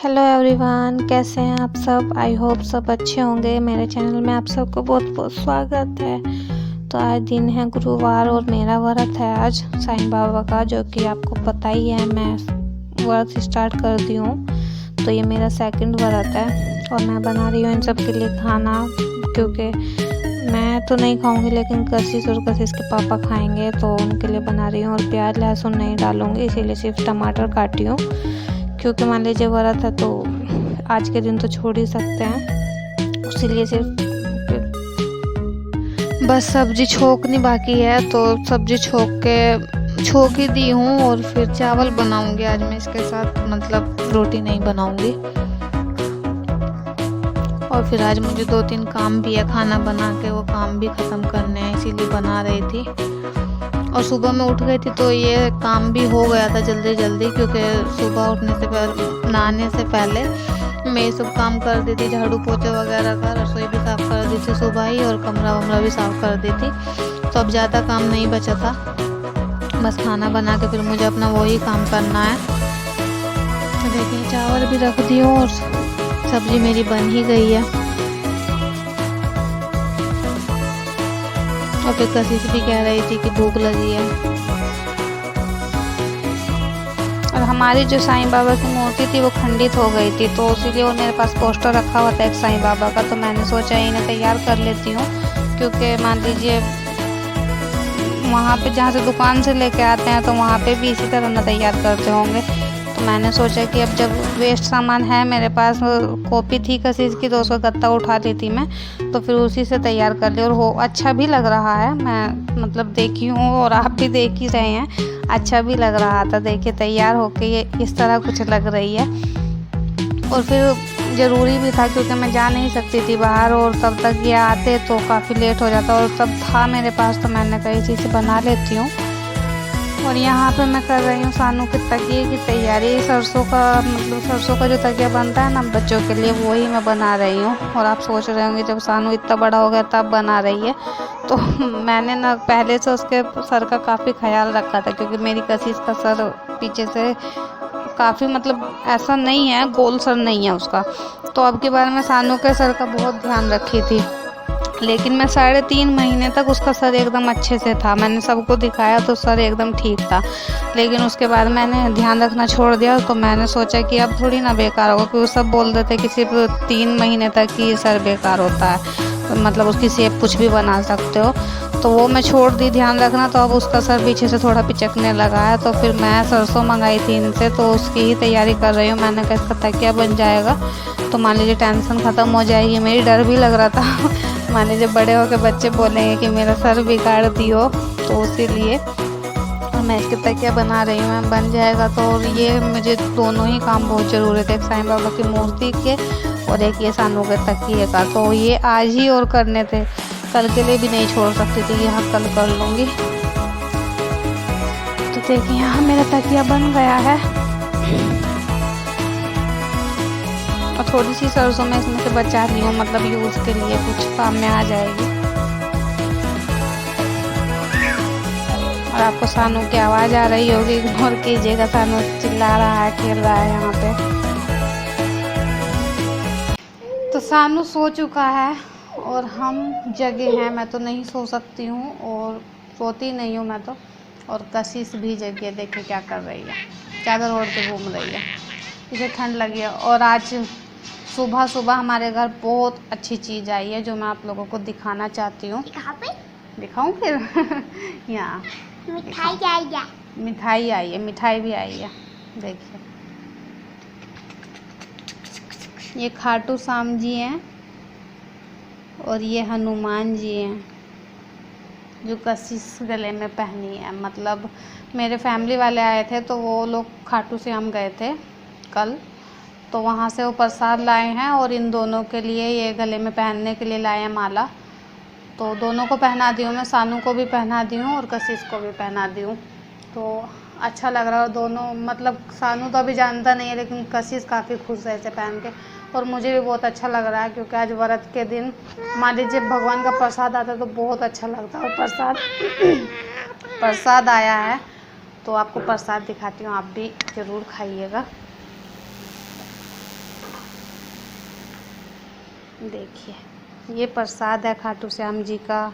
Hello everyone, कैसे हैं आप सब। आई होप सब अच्छे होंगे। मेरे चैनल में आप सबको बहुत बहुत स्वागत है। तो आज दिन है गुरुवार और मेरा व्रत है आज साईं बाबा का, जो कि आपको पता ही है। मैं व्रत स्टार्ट कर दी हूँ, तो ये मेरा सेकंड व्रत है और मैं बना रही हूँ इन सब के लिए खाना, क्योंकि मैं तो नहीं खाऊंगी लेकिन कशिश और कशिश के पापा खाएंगे, तो उनके लिए बना रही हूँ। और प्याज लहसुन नहीं डालूंगी, इसीलिए सिर्फ टमाटर काटी हूँ, क्योंकि मान लीजिए व्रत है तो आज के दिन तो छोड़ ही सकते हैं, इसीलिए सिर्फ बस सब्जी छोकनी बाकी है, तो सब्जी छोक ही दी हूँ। और फिर चावल बनाऊंगी आज मैं इसके साथ, मतलब रोटी नहीं बनाऊंगी। और फिर आज मुझे 2-3 काम भी है, खाना बना के वो काम भी ख़त्म करने हैं, इसीलिए बना रही थी। और सुबह में उठ गई थी तो ये काम भी हो गया था जल्दी जल्दी, क्योंकि सुबह उठने से पहले, नहाने से पहले मैं ये सब काम कर दी थी, झाड़ू पोछा वगैरह का, रसोई भी साफ़ कर दी थी सुबह ही, और कमरा वमरा भी साफ़ कर दी थी। तो अब ज़्यादा काम नहीं बचा था, बस खाना बना के फिर मुझे अपना वही काम करना है। देखिए चावल भी रख दी हूँ और सब्जी मेरी बन ही गई है। और फिर कशिश भी कह रही थी कि भूख लगी है। और हमारी जो साईं बाबा की मूर्ति थी वो खंडित हो गई थी, तो इसीलिए वो मेरे पास पोस्टर रखा हुआ था एक साईं बाबा का, तो मैंने सोचा इन्हें तैयार कर लेती हूँ। क्योंकि मान लीजिए वहाँ पे जहाँ से दुकान से लेके आते हैं तो वहाँ पे भी इसी तरह ना तैयार करते होंगे। तो मैंने सोचा कि अब जब वेस्ट सामान है मेरे पास, कॉपी थी कशिश की तो उसका गत्ता उठा ली थी मैं, तो फिर उसी से तैयार कर लिया। और हो अच्छा भी लग रहा है, मैं मतलब देखी हूँ और आप भी देख ही रहे हैं, अच्छा भी लग रहा था। देखिए तैयार होके ये इस तरह कुछ लग रही है। और फिर ज़रूरी भी था क्योंकि मैं जा नहीं सकती थी बाहर, और तब तक ये आते तो काफ़ी लेट हो जाता, और तब था मेरे पास तो मैंने कई चीज़ें बना लेती हूँ। और यहाँ पे मैं कर रही हूँ सानू के तकिए की तैयारी। सरसों का जो तकिया बनता है ना बच्चों के लिए, वो ही मैं बना रही हूँ। और आप सोच रहे होंगे जब सानू इतना बड़ा हो गया तब बना रही है, तो मैंने ना पहले से उसके सर का काफ़ी ख्याल रखा था, क्योंकि मेरी कशिश का सर पीछे से काफ़ी, मतलब ऐसा नहीं है, गोल सर नहीं है उसका। तो अब के बारे में सानू के सर का बहुत ध्यान रखी थी, लेकिन मैं 3.5 महीने तक उसका सर एकदम अच्छे से था। मैंने सबको दिखाया तो सर एकदम ठीक था, लेकिन उसके बाद मैंने ध्यान रखना छोड़ दिया। तो मैंने सोचा कि अब थोड़ी ना बेकार होगा, क्योंकि सब बोल देते कि सिर्फ 3 महीने तक ही सर बेकार होता है, तो मतलब उसकी शेप कुछ भी बना सकते हो। तो वो मैं छोड़ दी ध्यान रखना, तो अब उसका सर पीछे से थोड़ा पिचकने लगा है। तो फिर मैं सरसों मंगाई थी इनसे, तो उसकी ही तैयारी कर रही हूँ। मैंने कहा इसका तकिया बन जाएगा तो मान लीजिए टेंशन ख़त्म हो जाएगी मेरी। डर भी लग रहा था मान लीजिए बड़े होकर बच्चे बोलेंगे कि मेरा सर बिगाड़ दियो, तो इसीलिए मैं इसके तकिया बना रही हूँ। मैं बन जाएगा तो। और ये मुझे दोनों ही काम बहुत ज़रूरी थे, एक साईं बाबा की मूर्ति के और एक ये सानू के तकिए का, तो ये आज ही और करने थे, कल के लिए भी नहीं छोड़ सकती थी, यहाँ कल कर लूँगी। तो देखिए यहाँ मेरा तकिया बन गया है, और थोड़ी सी सरसों में इसमें से बचा ली हूँ, मतलब यूज़ के लिए कुछ काम में आ जाएगी। और आपको सानू की आवाज़ आ रही होगी, इग्नोर कीजिएगा, सानू चिल्ला रहा है, खेल रहा है यहाँ पे। तो सानू सो चुका है और हम जगे हैं। मैं तो नहीं सो सकती हूँ और सोती नहीं हूँ मैं तो। और कशिश भी जगी है, देखिए क्या कर रही है, चादर ओढ़ के घूम रही है, इसे ठंड लगी है। और आज सुबह सुबह हमारे घर बहुत अच्छी चीज़ आई है, जो मैं आप लोगों को दिखाना चाहती हूँ। दिखाऊँ फिर यहाँ मिठाई आई है, मिठाई भी आई है। देखिए ये खाटू श्याम जी हैं और ये हनुमान जी हैं, जो कशिश गले में पहनी है। मतलब मेरे फैमिली वाले आए थे तो वो लोग खाटू श्याम गए थे कल, तो वहाँ से वो प्रसाद लाए हैं, और इन दोनों के लिए ये गले में पहनने के लिए लाए हैं माला। तो दोनों को पहना दी हूँ मैं, सानू को भी पहना दी हूँ और कशिश को भी पहना दी हूँ। तो अच्छा लग रहा है। दोनों, मतलब सानू तो अभी जानता नहीं है, लेकिन कशिश काफ़ी खुश है इसे पहन के, और मुझे भी बहुत अच्छा लग रहा है, क्योंकि आज व्रत के दिन मान लीजिए भगवान का प्रसाद आता है तो बहुत अच्छा लगता है। और प्रसाद आया है, तो आपको प्रसाद दिखाती हूँ, आप भी ज़रूर खाइएगा। देखिए ये प्रसाद है खाटू श्याम जी का।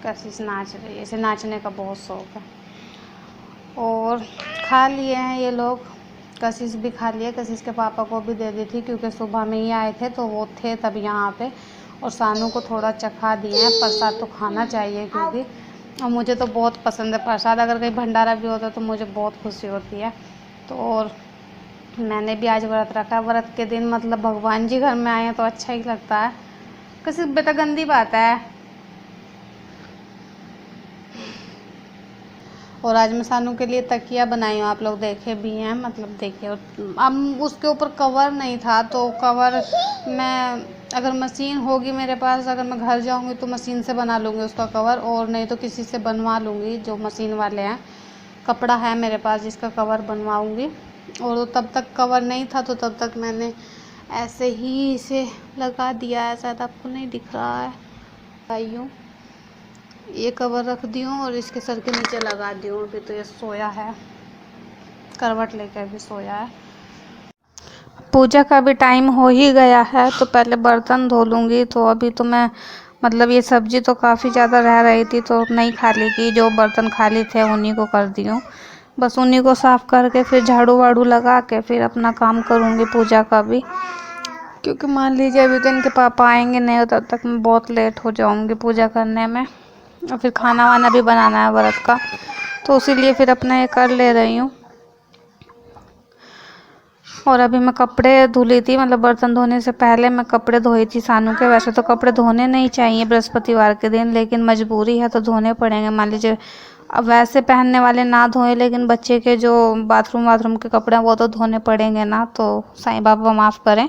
कशिश नाच रही है, इसे नाचने का बहुत शौक है। और खा लिए हैं ये लोग, कशिश भी खा लिए, कशिश के पापा को भी दे दी थी क्योंकि सुबह में ही आए थे तो वो थे तब यहाँ पे। और सानू को थोड़ा चखा दिए हैं, प्रसाद तो खाना चाहिए क्योंकि और मुझे तो बहुत पसंद है प्रसाद। अगर कहीं भंडारा भी होता तो मुझे बहुत खुशी होती है। तो और मैंने भी आज व्रत रखा, व्रत के दिन मतलब भगवान जी घर में आए हैं तो अच्छा ही लगता है। कशिश बेटा गंदी बात है। और आज मैं सानू के लिए तकिया बनाई हूँ, आप लोग देखे भी हैं, मतलब देखिए। अब उसके ऊपर कवर नहीं था तो कवर मैं अगर मशीन होगी मेरे पास, अगर मैं घर जाऊँगी तो मशीन से बना लूँगी उसका कवर, और नहीं तो किसी से बनवा लूँगी जो मशीन वाले हैं। कपड़ा है मेरे पास जिसका कवर बनवाऊँगी। और तब तक कवर नहीं था तो तब तक मैंने ऐसे ही इसे लगा दिया है, शायद आपको नहीं दिख रहा है। आई हूँ, ये कवर रख दी हूँ और इसके सर के नीचे लगा दी हूँ। अभी तो ये सोया है, करवट लेकर भी सोया है। पूजा का भी टाइम हो ही गया है तो पहले बर्तन धो लूँगी। तो अभी तो मैं मतलब ये सब्ज़ी तो काफ़ी ज़्यादा रह रही थी तो नहीं खाली की, जो बर्तन खाली थे उन्हीं को कर दी हूँ। बस उन्हीं को साफ़ करके फिर झाड़ू वाड़ू लगा के फिर अपना काम करूँगी पूजा का भी, क्योंकि मान लीजिए अभी तो इनके पापा आएंगे नहीं, तब तक मैं बहुत लेट हो जाऊँगी पूजा करने में। और फिर खाना वाना भी बनाना है व्रत का, तो इसीलिए फिर अपना ये कर ले रही हूँ। और अभी मैं कपड़े धुली थी, मतलब बर्तन धोने से पहले मैं कपड़े धोई थी सानू के। वैसे तो कपड़े धोने नहीं चाहिए बृहस्पतिवार के दिन, लेकिन मजबूरी है तो धोने पड़ेंगे। मान लीजिए अब वैसे पहनने वाले ना धोए, लेकिन बच्चे के जो बाथरूम के कपड़े हैं वो तो धोने पड़ेंगे ना, तो साईं बाबा माफ़ करें।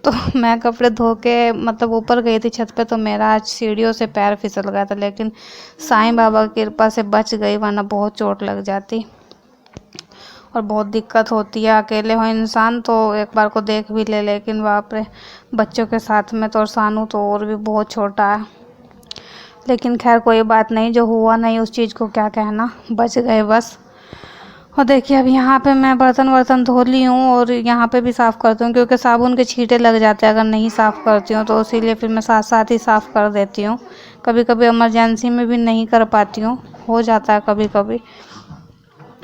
तो मैं कपड़े धो के मतलब ऊपर गई थी छत पे, तो मेरा आज सीढ़ियों से पैर फिसल गया था, लेकिन साईं बाबा की कृपा से बच गई, वरना बहुत चोट लग जाती। और बहुत दिक्कत होती है, अकेले हो इंसान तो एक बार को देख भी ले, लेकिन बाप रे बच्चों के साथ में तो, और सानू तो और भी बहुत छोटा है। लेकिन खैर कोई बात नहीं, जो हुआ नहीं उस चीज़ को क्या कहना, बच गए बस। और देखिए अब यहाँ पे मैं बर्तन धो ली हूँ और यहाँ पे भी साफ़ करती हूँ, क्योंकि साबुन के छींटे लग जाते हैं अगर नहीं साफ़ करती हूँ, तो इसीलिए फिर मैं साथ साथ ही साफ़ कर देती हूँ। कभी कभी इमरजेंसी में भी नहीं कर पाती हूँ, हो जाता है कभी कभी।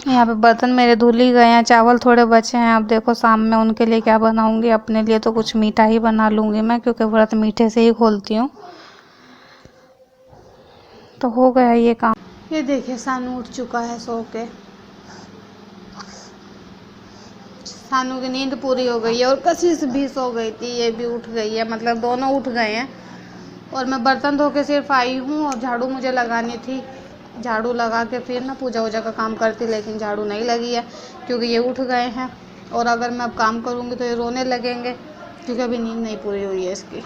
यहाँ पे बर्तन मेरे धुल ही गए हैं, चावल थोड़े बचे हैं। अब देखो शाम में उनके लिए क्या बनाऊँगी, अपने लिए तो कुछ मीठा ही बना लूँगी मैं, क्योंकि व्रत मीठे से ही खोलती हूँ। तो हो गया ये काम। ये देखिए सानू उठ चुका है सो के, सानू की नींद पूरी हो गई है। और कशिश भी सो गई थी, ये भी उठ गई है, मतलब दोनों उठ गए हैं। और मैं बर्तन धो के सिर्फ आई हूँ और झाड़ू मुझे लगानी थी, झाड़ू लगा के फिर ना पूजा वूजा का काम करती, लेकिन झाड़ू नहीं लगी है क्योंकि ये उठ गए हैं। और अगर मैं अब काम करूँगी तो ये रोने लगेंगे, क्योंकि अभी नींद नहीं पूरी हुई है इसकी।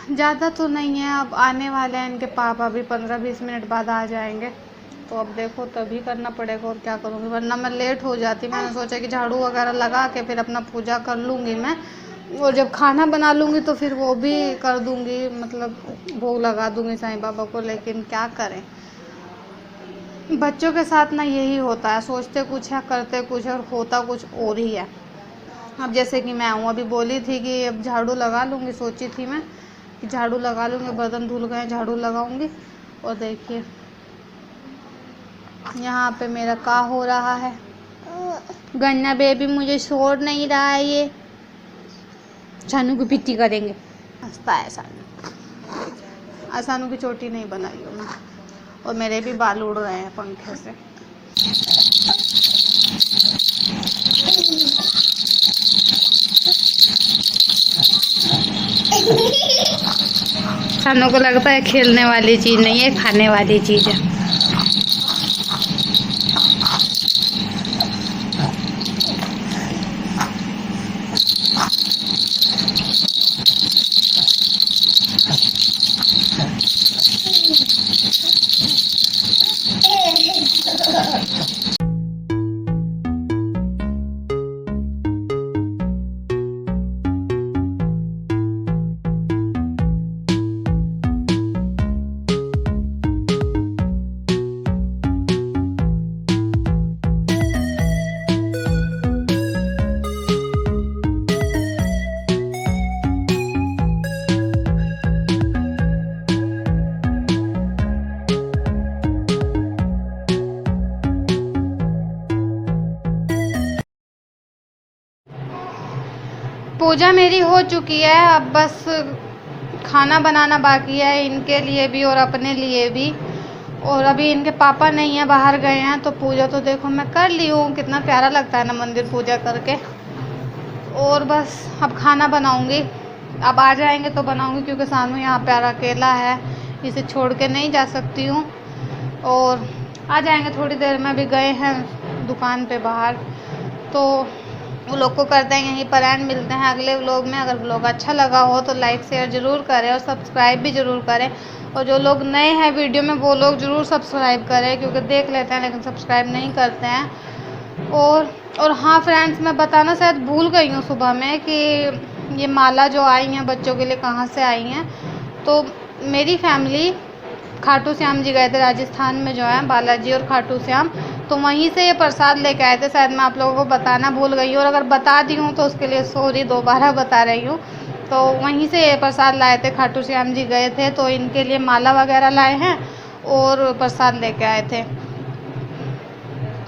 ज़्यादा तो नहीं है, अब आने वाले हैं इनके पापा भी, 15-20 मिनट बाद आ जाएंगे। तो अब देखो तभी करना पड़ेगा, और क्या करूँगी, वरना मैं लेट हो जाती। मैंने सोचा कि झाड़ू वगैरह लगा के फिर अपना पूजा कर लूँगी मैं, और जब खाना बना लूँगी तो फिर वो भी कर दूँगी, मतलब भोग लगा दूँगी साईं बाबा को। लेकिन क्या करें, बच्चों के साथ ना यही होता है, सोचते कुछ है करते कुछ है और होता कुछ और ही है। अब जैसे कि मैं हूँ, अभी बोली थी कि अब झाड़ू लगा लूँगी, सोची थी मैं कि झाड़ू लगा लूँगी, बर्तन धुल गए झाड़ू लगाऊँगी। और देखिए यहाँ पे मेरा का हो रहा है, गन्ना बेबी मुझे छोड़ नहीं रहा है, ये सानू की पिट्टी करेंगे, हंसता है सानू। सानू की चोटी नहीं बनाई हूँ मैं, और मेरे भी बाल उड़ रहे हैं पंखे से। सानू को लगता है खेलने वाली चीज़ नहीं है, खाने वाली चीज़ है। पूजा मेरी हो चुकी है, अब बस खाना बनाना बाकी है इनके लिए भी और अपने लिए भी। और अभी इनके पापा नहीं है, बाहर गए हैं, तो पूजा तो देखो मैं कर ली हूँ। कितना प्यारा लगता है ना मंदिर पूजा करके। और बस अब खाना बनाऊँगी, अब आ जाएंगे तो बनाऊँगी, क्योंकि सानू यहाँ प्यारा अकेला है, इसे छोड़ के नहीं जा सकती हूँ। और आ जाएंगे थोड़ी देर में, भी गए हैं दुकान पे बाहर। तो वो लोग को करते हैं यहीं पर एंड, मिलते हैं अगले व्लॉग में। अगर व्लॉग अच्छा लगा हो तो लाइक शेयर ज़रूर करें और सब्सक्राइब भी ज़रूर करें। और जो लोग नए हैं वीडियो में वो लोग ज़रूर सब्सक्राइब करें, क्योंकि देख लेते हैं लेकिन सब्सक्राइब नहीं करते हैं। और हाँ फ्रेंड्स, मैं बताना शायद भूल गई हूँ सुबह में कि ये माला जो आई हैं बच्चों के लिए कहाँ से आई हैं। तो मेरी फैमिली खाटू श्याम जी गए थे राजस्थान में, जो है बालाजी और खाटू श्याम, तो वहीं से ये प्रसाद लेके आए थे। शायद मैं आप लोगों को बताना भूल गई हूँ, और अगर बता दी हूँ तो उसके लिए सॉरी, दोबारा बता रही हूँ। तो वहीं से ये प्रसाद लाए थे, खाटू श्याम जी गए थे तो इनके लिए माला वगैरह लाए हैं और प्रसाद लेके आए थे।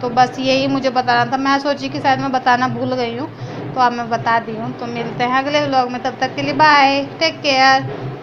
तो बस यही मुझे बताना था, मैं सोची कि शायद मैं बताना भूल गई हूँ, तो अब मैं बता दी हूँ। तो मिलते हैं अगले व्लॉग में, तब तक के लिए बाय, टेक केयर।